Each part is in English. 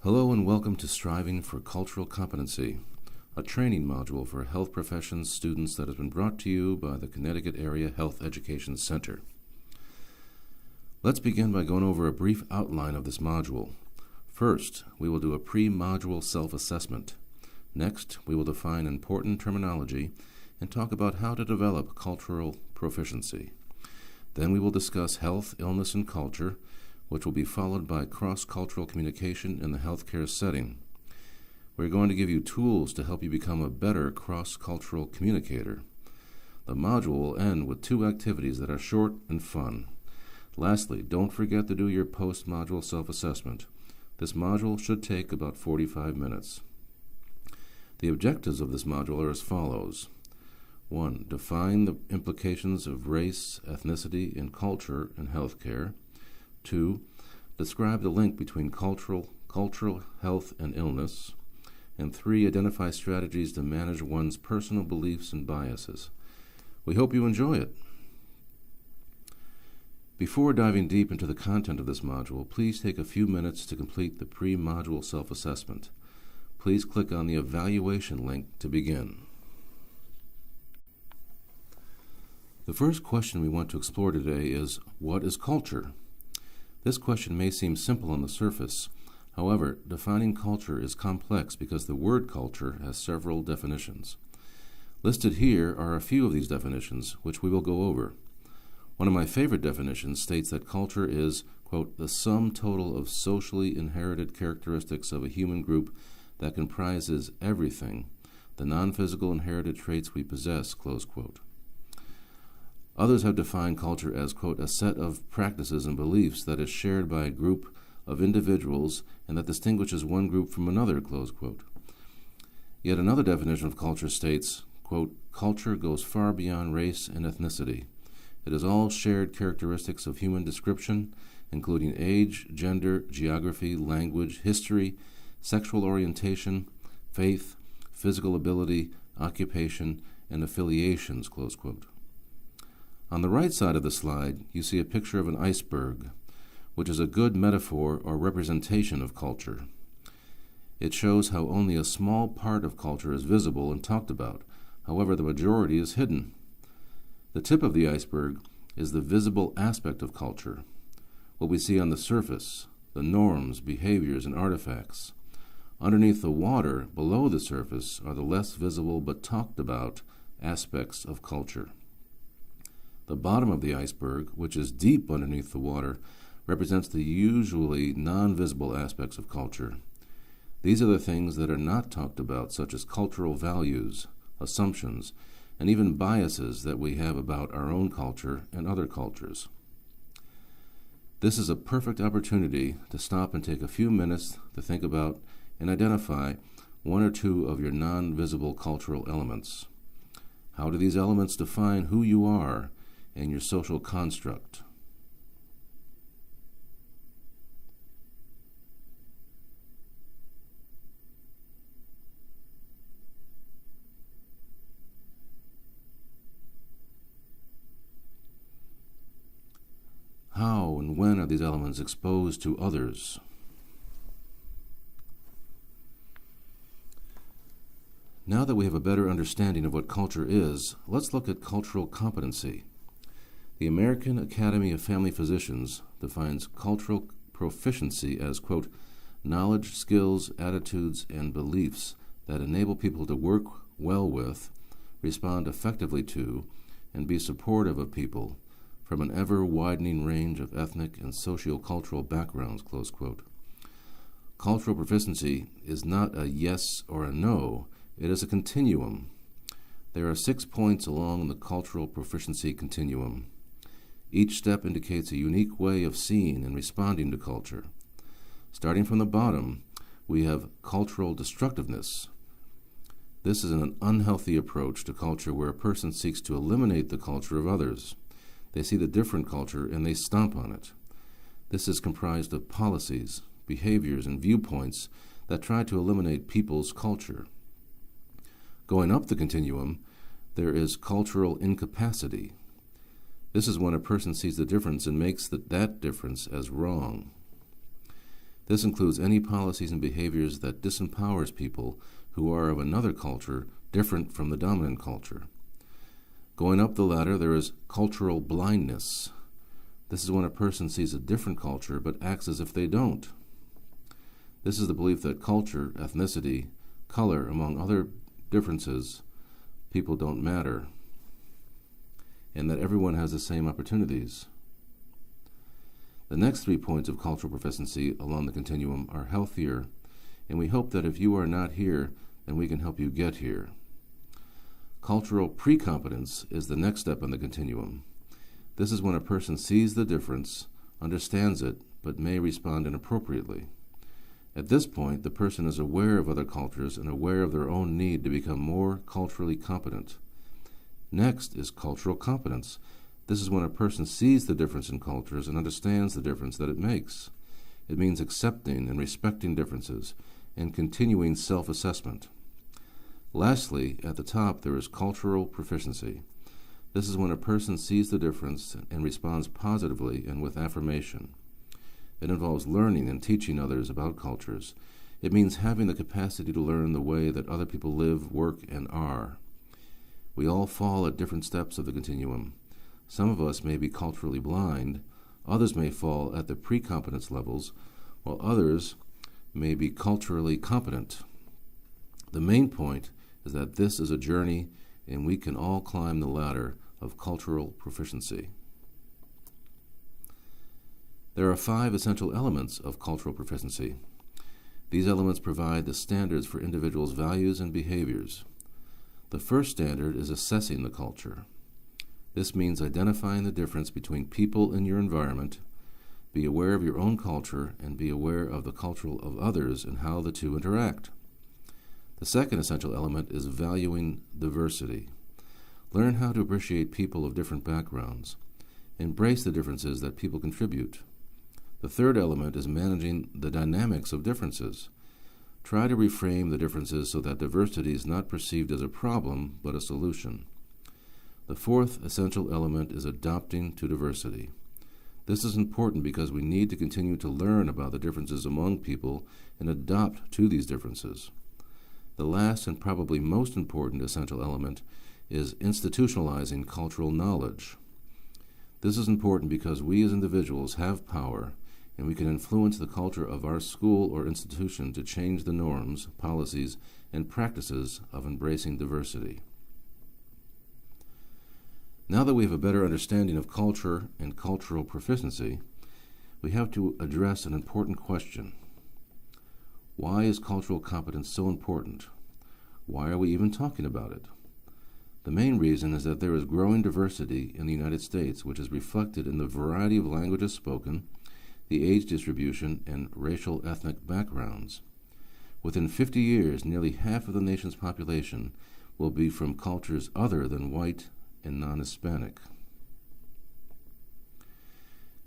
Hello and welcome to Striving for Cultural Competency, a training module for health professions students that has been brought to you by the Connecticut Area Health Education Center. Let's begin by going over a brief outline of this module. First, we will do a pre-module self-assessment. Next, we will define important terminology and talk about how to develop cultural proficiency. Then we will discuss health, illness, and culture, which will be followed by cross-cultural communication in the healthcare setting. We're going to give you tools to help you become a better cross-cultural communicator. The module will end with 2 activities that are short and fun. Lastly, don't forget to do your post-module self-assessment. This module should take about 45 minutes. The objectives of this module are as follows. 1. Define the implications of race, ethnicity, and culture in healthcare. 2. Describe the link between cultural health and illness. And 3. Identify strategies to manage one's personal beliefs and biases. We hope you enjoy it. Before diving deep into the content of this module, please take a few minutes to complete the pre-module self-assessment. Please click on the evaluation link to begin. The first question we want to explore today is, what is culture? This question may seem simple on the surface. However, defining culture is complex because the word culture has several definitions. Listed here are a few of these definitions, which we will go over. One of my favorite definitions states that culture is, quote, the sum total of socially inherited characteristics of a human group that comprises everything, the non-physical inherited traits we possess, close quote. Others have defined culture as, quote, a set of practices and beliefs that is shared by a group of individuals and that distinguishes one group from another, close quote. Yet another definition of culture states, quote, culture goes far beyond race and ethnicity. It is all shared characteristics of human description, including age, gender, geography, language, history, sexual orientation, faith, physical ability, occupation, and affiliations, close quote. On the right side of the slide, you see a picture of an iceberg, which is a good metaphor or representation of culture. It shows how only a small part of culture is visible and talked about. However, the majority is hidden. The tip of the iceberg is the visible aspect of culture, what we see on the surface, the norms, behaviors, and artifacts. Underneath the water, below the surface, are the less visible but talked about aspects of culture. The bottom of the iceberg, which is deep underneath the water, represents the usually non-visible aspects of culture. These are the things that are not talked about, such as cultural values, assumptions, and even biases that we have about our own culture and other cultures. This is a perfect opportunity to stop and take a few minutes to think about and identify 1 or 2 of your non-visible cultural elements. How do these elements define who you are and your social construct? How and when are these elements exposed to others? Now that we have a better understanding of what culture is, let's look at cultural competency. The American Academy of Family Physicians defines cultural proficiency as, quote, knowledge, skills, attitudes, and beliefs that enable people to work well with, respond effectively to, and be supportive of people from an ever-widening range of ethnic and socio-cultural backgrounds, close quote. Cultural proficiency is not a yes or a no, it is a continuum. There are 6 points along the cultural proficiency continuum. Each step indicates a unique way of seeing and responding to culture. Starting from the bottom, we have cultural destructiveness. This is an unhealthy approach to culture where a person seeks to eliminate the culture of others. They see the different culture and they stomp on it. This is comprised of policies, behaviors, and viewpoints that try to eliminate people's culture. Going up the continuum, there is cultural incapacity. This is when a person sees the difference and makes that difference as wrong. This includes any policies and behaviors that disempowers people who are of another culture different from the dominant culture. Going up the ladder, there is cultural blindness. This is when a person sees a different culture but acts as if they don't. This is the belief that culture, ethnicity, color, among other differences, people don't matter, and that everyone has the same opportunities. The next 3 points of cultural proficiency along the continuum are healthier, and we hope that if you are not here, then we can help you get here. Cultural pre-competence is the next step on the continuum. This is when a person sees the difference, understands it, but may respond inappropriately. At this point, the person is aware of other cultures and aware of their own need to become more culturally competent. Next is cultural competence. This is when a person sees the difference in cultures and understands the difference that it makes. It means accepting and respecting differences and continuing self-assessment. Lastly, at the top, there is cultural proficiency. This is when a person sees the difference and responds positively and with affirmation. It involves learning and teaching others about cultures. It means having the capacity to learn the way that other people live, work, and are. We all fall at different steps of the continuum. Some of us may be culturally blind, others may fall at the pre-competence levels, while others may be culturally competent. The main point is that this is a journey, and we can all climb the ladder of cultural proficiency. There are 5 essential elements of cultural proficiency. These elements provide the standards for individuals' values and behaviors. The first standard is assessing the culture. This means identifying the difference between people in your environment, be aware of your own culture, and be aware of the culture of others and how the two interact. The second essential element is valuing diversity. Learn how to appreciate people of different backgrounds. Embrace the differences that people contribute. The third element is managing the dynamics of differences. Try to reframe the differences so that diversity is not perceived as a problem, but a solution. The fourth essential element is adapting to diversity. This is important because we need to continue to learn about the differences among people and adapt to these differences. The last and probably most important essential element is institutionalizing cultural knowledge. This is important because we as individuals have power, and we can influence the culture of our school or institution to change the norms, policies, and practices of embracing diversity. Now that we have a better understanding of culture and cultural proficiency, we have to address an important question. Why is cultural competence so important? Why are we even talking about it? The main reason is that there is growing diversity in the United States, which is reflected in the variety of languages spoken, the age distribution, and racial ethnic backgrounds. Within 50 years, nearly half of the nation's population will be from cultures other than white and non-Hispanic.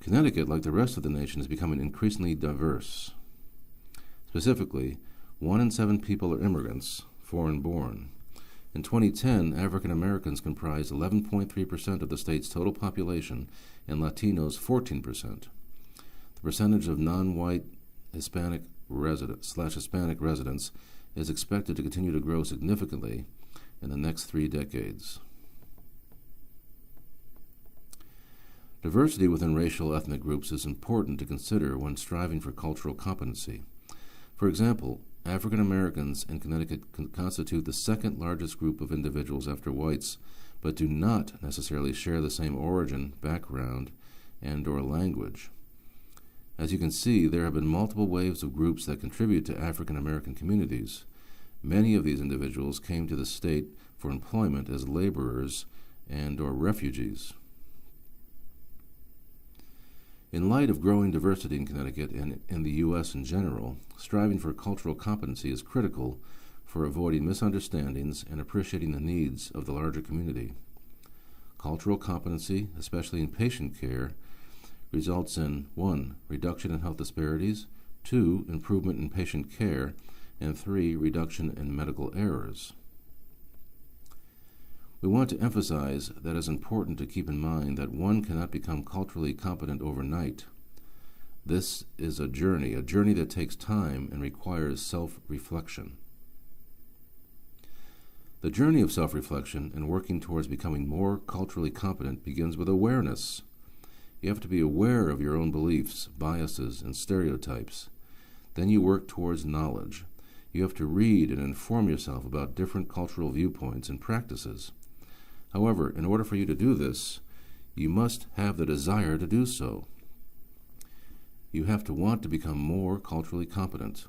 Connecticut, like the rest of the nation, is becoming increasingly diverse. Specifically, 1 in 7 people are immigrants, foreign-born. In 2010, African Americans comprised 11.3% of the state's total population, and Latinos 14%. The percentage of non-white Hispanic residents is expected to continue to grow significantly in the next 3 decades. Diversity within racial ethnic groups is important to consider when striving for cultural competency. For example, African Americans in Connecticut constitute the second largest group of individuals after whites, but do not necessarily share the same origin, background, and/or language. As you can see, there have been multiple waves of groups that contribute to African American communities. Many of these individuals came to the state for employment as laborers and/or refugees. In light of growing diversity in Connecticut and in the U.S. in general, striving for cultural competency is critical for avoiding misunderstandings and appreciating the needs of the larger community. Cultural competency, especially in patient care, results in 1. Reduction in health disparities, 2. Improvement in patient care, and 3. Reduction in medical errors. We want to emphasize that it's important to keep in mind that one cannot become culturally competent overnight. This is a journey that takes time and requires self-reflection. The journey of self-reflection and working towards becoming more culturally competent begins with awareness. You have to be aware of your own beliefs, biases, and stereotypes. Then you work towards knowledge. You have to read and inform yourself about different cultural viewpoints and practices. However, in order for you to do this, you must have the desire to do so. You have to want to become more culturally competent.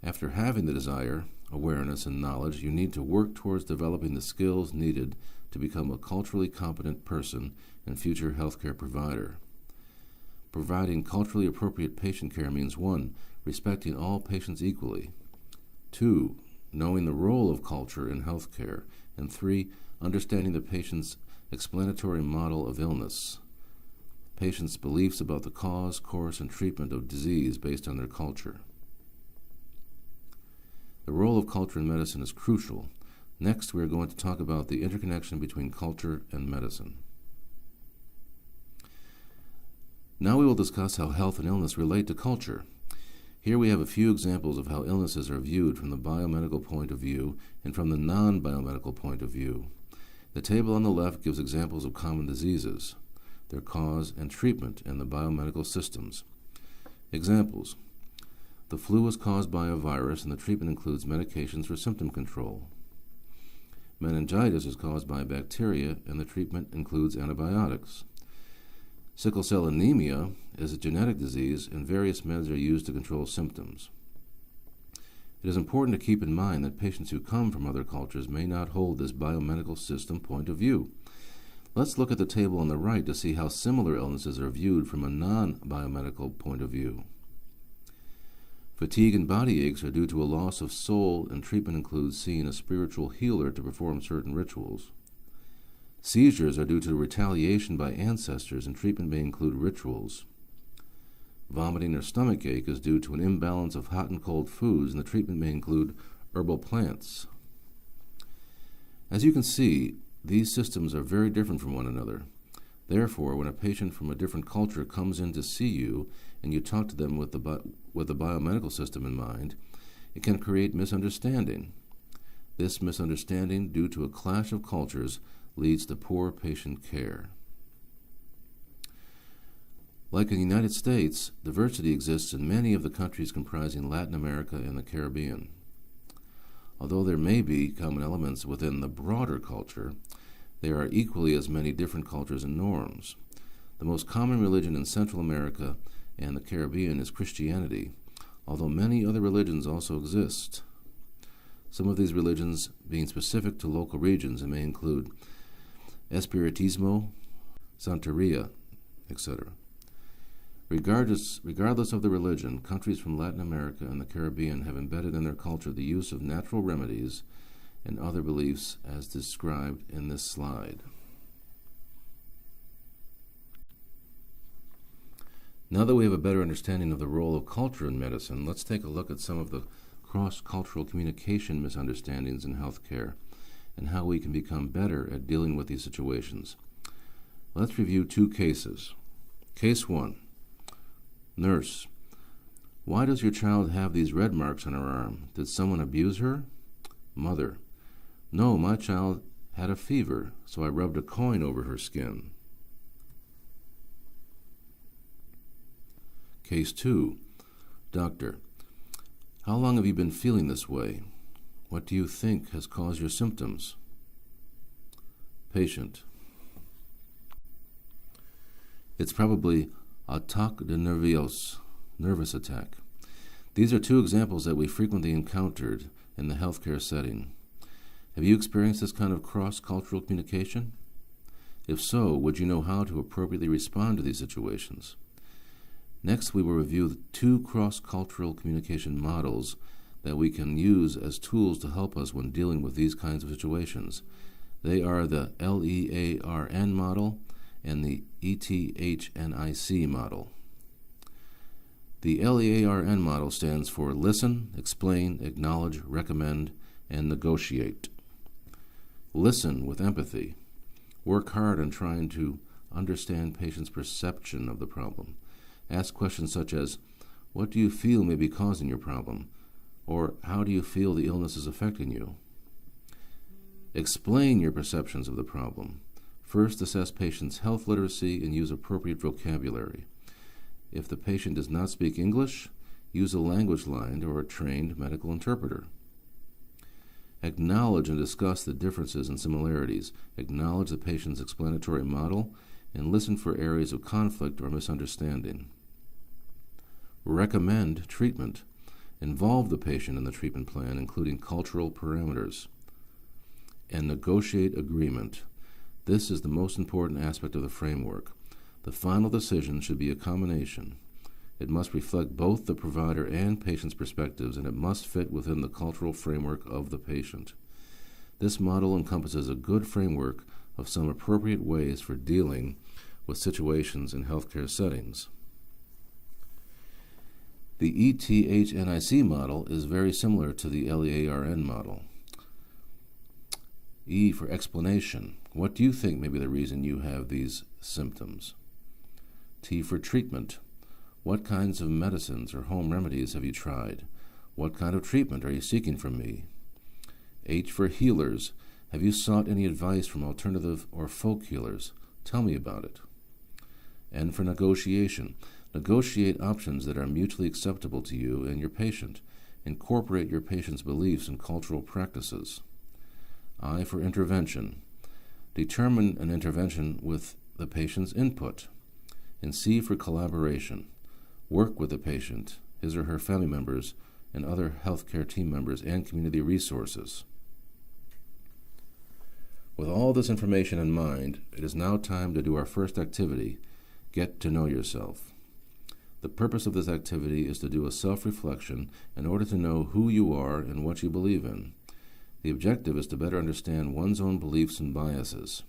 After having the desire, awareness, and knowledge, you need to work towards developing the skills needed to become a culturally competent person and future healthcare provider. Providing culturally appropriate patient care means 1. Respecting all patients equally. 2. Knowing the role of culture in healthcare. And 3. Understanding the patient's explanatory model of illness. Patients' beliefs about the cause, course, and treatment of disease based on their culture. The role of culture in medicine is crucial. Next, we are going to talk about the interconnection between culture and medicine. Now we will discuss how health and illness relate to culture. Here we have a few examples of how illnesses are viewed from the biomedical point of view and from the non-biomedical point of view. The table on the left gives examples of common diseases, their cause and treatment in the biomedical systems. Examples. The flu is caused by a virus and the treatment includes medications for symptom control. Meningitis is caused by bacteria and the treatment includes antibiotics. Sickle cell anemia is a genetic disease and various meds are used to control symptoms. It is important to keep in mind that patients who come from other cultures may not hold this biomedical system point of view. Let's look at the table on the right to see how similar illnesses are viewed from a non-biomedical point of view. Fatigue and body aches are due to a loss of soul, and treatment includes seeing a spiritual healer to perform certain rituals. Seizures are due to retaliation by ancestors, and treatment may include rituals. Vomiting or stomach ache is due to an imbalance of hot and cold foods, and the treatment may include herbal plants. As you can see, these systems are very different from one another. Therefore, when a patient from a different culture comes in to see you and you talk to them with the biomedical system in mind, it can create misunderstanding. This misunderstanding, due to a clash of cultures, leads to poor patient care. Like in the United States, diversity exists in many of the countries comprising Latin America and the Caribbean. Although there may be common elements within the broader culture, there are equally as many different cultures and norms. The most common religion in Central America and the Caribbean is Christianity, although many other religions also exist. Some of these religions being specific to local regions and may include Espiritismo, Santeria, etc. Regardless of the religion, countries from Latin America and the Caribbean have embedded in their culture the use of natural remedies and other beliefs as described in this slide. Now that we have a better understanding of the role of culture in medicine, let's take a look at some of the cross-cultural communication misunderstandings in healthcare and how we can become better at dealing with these situations. Let's review 2 cases. Case 1. Nurse: why does your child have these red marks on her arm? Did someone abuse her? Mother: no, my child had a fever, so I rubbed a coin over her skin. Case 2. Doctor: how long have you been feeling this way? What do you think has caused your symptoms? Patient: it's probably attaque de nervios, nervous attack. These are 2 examples that we frequently encountered in the healthcare setting. Have you experienced this kind of cross-cultural communication? If so, would you know how to appropriately respond to these situations? Next, we will review the 2 cross-cultural communication models that we can use as tools to help us when dealing with these kinds of situations. They are the L.E.A.R.N model and the E.T.H.N.I.C model. The L.E.A.R.N model stands for listen, explain, acknowledge, recommend, and negotiate. Listen with empathy. Work hard on trying to understand patients' perception of the problem. Ask questions such as, what do you feel may be causing your problem? Or how do you feel the illness is affecting you? Explain your perceptions of the problem. First, assess patient's health literacy and use appropriate vocabulary. If the patient does not speak English, use a language line or a trained medical interpreter. Acknowledge and discuss the differences and similarities. Acknowledge the patient's explanatory model and listen for areas of conflict or misunderstanding. Recommend treatment. Involve the patient in the treatment plan, including cultural parameters. And negotiate agreement. This is the most important aspect of the framework. The final decision should be a combination. It must reflect both the provider and patient's perspectives, and it must fit within the cultural framework of the patient. This model encompasses a good framework of some appropriate ways for dealing with situations in healthcare settings. The E.T.H.N.I.C model is very similar to the L.E.A.R.N model. E for explanation. What do you think may be the reason you have these symptoms? T for treatment. What kinds of medicines or home remedies have you tried? What kind of treatment are you seeking from me? H for healers. Have you sought any advice from alternative or folk healers? Tell me about it. N for negotiation. Negotiate options that are mutually acceptable to you and your patient. Incorporate your patient's beliefs and cultural practices. I for intervention. Determine an intervention with the patient's input. And C for collaboration. Work with the patient, his or her family members, and other healthcare team members and community resources. With all this information in mind, it is now time to do our first activity, Get to Know Yourself. The purpose of this activity is to do a self-reflection in order to know who you are and what you believe in. The objective is to better understand one's own beliefs and biases.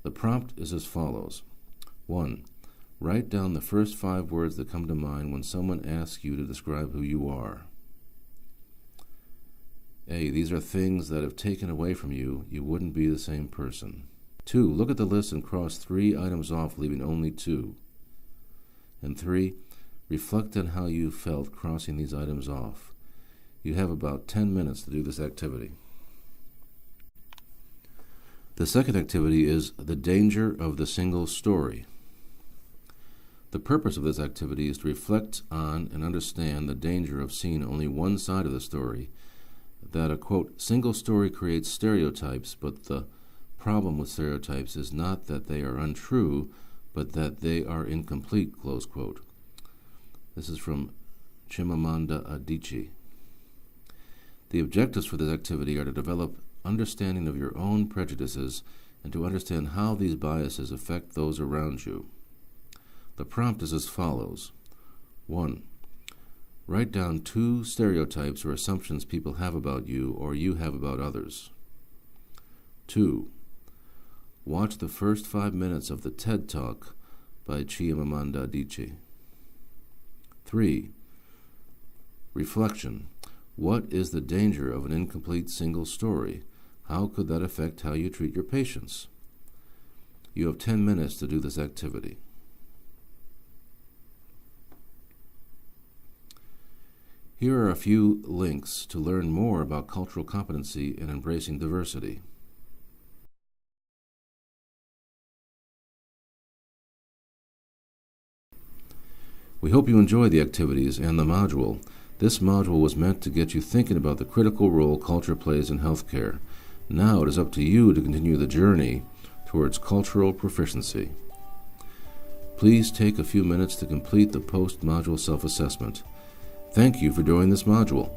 The prompt is as follows. 1. Write down the first 5 words that come to mind when someone asks you to describe who you are. A. These are things that if taken away from you, you wouldn't be the same person. 2. Look at the list and cross 3 items off, leaving only 2. And 3. Reflect on how you felt crossing these items off. You have about 10 minutes to do this activity. The second activity is the danger of the single story. The purpose of this activity is to reflect on and understand the danger of seeing only one side of the story, that a, quote, single story creates stereotypes, but the problem with stereotypes is not that they are untrue, but that they are incomplete, close quote. This is from Chimamanda Adichie. The objectives for this activity are to develop understanding of your own prejudices and to understand how these biases affect those around you. The prompt is as follows. 1. Write down 2 stereotypes or assumptions people have about you or you have about others. 2. Watch the first 5 minutes of the TED Talk by Chimamanda Adichie. 3. Reflection. What is the danger of an incomplete single story? How could that affect how you treat your patients? You have 10 minutes to do this activity. Here are a few links to learn more about cultural competency and embracing diversity. We hope you enjoy the activities and the module. This module was meant to get you thinking about the critical role culture plays in healthcare. Now it is up to you to continue the journey towards cultural proficiency. Please take a few minutes to complete the post-module self-assessment. Thank you for doing this module.